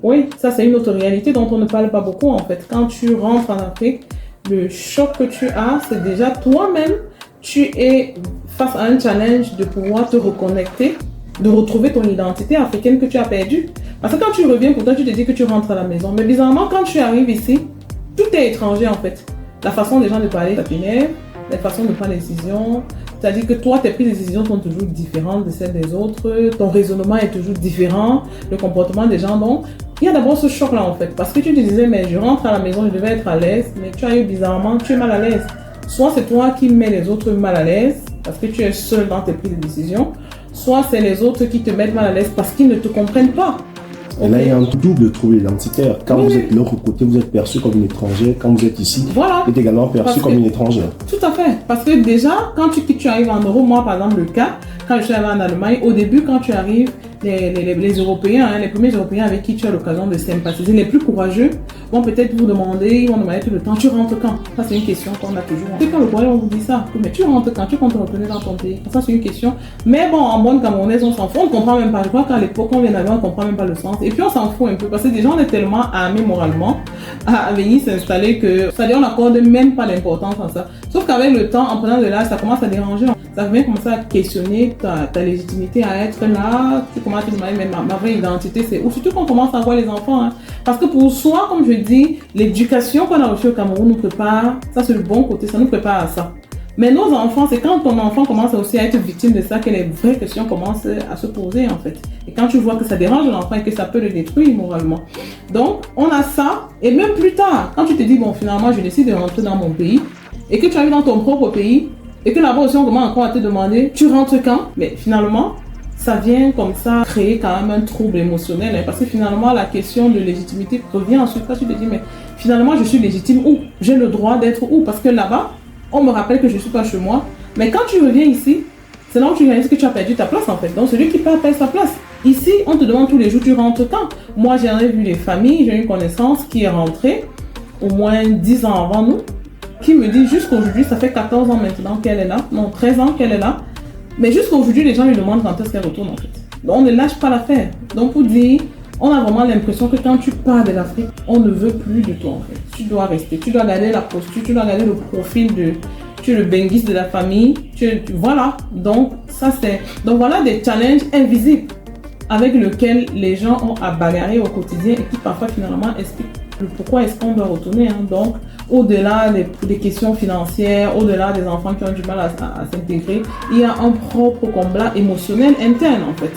Oui, ça c'est une autre réalité dont on ne parle pas beaucoup en fait. Quand tu rentres en Afrique, le choc que tu as, c'est déjà toi-même, tu es face à un challenge de pouvoir te reconnecter, de retrouver ton identité africaine que tu as perdue. Parce que quand tu reviens, pourtant tu te dis que tu rentres à la maison. Mais bizarrement, quand tu arrives ici, tout est étranger en fait. La façon des gens de parler, ça t'énerve, la façon de prendre des décisions. C'est-à-dire que toi, tes prises de décisions sont toujours différentes de celles des autres, ton raisonnement est toujours différent, le comportement des gens. Donc, il y a d'abord ce choc-là en fait. Parce que tu te disais, mais je rentre à la maison, je devais être à l'aise, mais tu as eu bizarrement, tu es mal à l'aise. Soit c'est toi qui mets les autres mal à l'aise, parce que tu es seul dans tes prises de décision, soit c'est les autres qui te mettent mal à l'aise parce qu'ils ne te comprennent pas. Et là, il y a un double trouble identitaire. Quand vous êtes de l'autre côté, vous êtes perçu comme une étrangère. Quand vous êtes ici, vous êtes également perçu comme une étrangère. Tout à fait. Parce que déjà, quand tu arrives en Europe, moi par exemple, le cas, quand je suis arrivée en Allemagne, au début, quand tu arrives, les Européens, les premiers Européens avec qui tu as l'occasion de sympathiser, les plus courageux, vont peut-être vous demander, ils vont demander tout le temps, tu rentres quand? Ça, c'est une question qu'on a toujours. C'est quand le Coréen, on vous dit ça, mais tu rentres quand? Tu comptes retourner dans ton pays? Ça, c'est une question. Mais bon, en bonne camerounaise, on s'en fout, on ne comprend même pas. Je crois qu'à l'époque, on vient d'arriver, on ne comprend même pas le sens. Et puis, on s'en fout un peu, parce que déjà, on est tellement armés moralement à venir s'installer que, c'est-à-dire, on n'accorde même pas l'importance à ça. Sauf qu'avec le temps, en prenant de l'âge, ça commence à déranger. Ça vient commencer à questionner ta légitimité à être là. Tu commences à te demander, mais ma vraie identité, c'est où? Surtout quand on commence à voir les enfants. Hein. Parce que pour soi, comme je dis, l'éducation qu'on a reçue au Cameroun nous prépare, ça c'est le bon côté, ça nous prépare à ça. Mais nos enfants, c'est quand ton enfant commence aussi à être victime de ça que les vraies questions commencent à se poser en fait. Et quand tu vois que ça dérange l'enfant et que ça peut le détruire moralement. Donc, on a ça. Et même plus tard, quand tu te dis, bon, finalement, je décide de rentrer dans mon pays et que tu arrives dans ton propre pays, et que là-bas aussi on commence encore à te demander, tu rentres quand? Mais finalement, ça vient comme ça créer quand même un trouble émotionnel. Hein, parce que finalement, la question de légitimité revient ensuite. Quand tu te dis, mais finalement, je suis légitime où? J'ai le droit d'être où? Parce que là-bas, on me rappelle que je ne suis pas chez moi. Mais quand tu reviens ici, c'est là où tu réalises que tu as perdu ta place en fait. Donc celui qui perd sa place. Ici, on te demande tous les jours, tu rentres quand? Moi, j'ai vu les familles, j'ai une connaissance qui est rentrée au moins 10 ans avant nous, qui me dit jusqu'aujourd'hui, ça fait 14 ans maintenant qu'elle est là, non 13 ans qu'elle est là, mais jusqu'aujourd'hui les gens lui demandent quand est-ce qu'elle retourne en fait. Donc on ne lâche pas l'affaire. Donc pour dire, on a vraiment l'impression que quand tu pars de l'Afrique, on ne veut plus de toi en fait. Tu dois rester, tu dois garder la posture, tu dois garder le profil de, tu es le benguis de la famille, voilà. Donc ça c'est, donc voilà des challenges invisibles avec lesquels les gens ont à bagarrer au quotidien et qui parfois finalement expliquent le pourquoi est-ce qu'on doit retourner. Hein. Donc, au-delà des questions financières, au-delà des enfants qui ont du mal à s'intégrer, il y a un propre combat émotionnel interne en fait.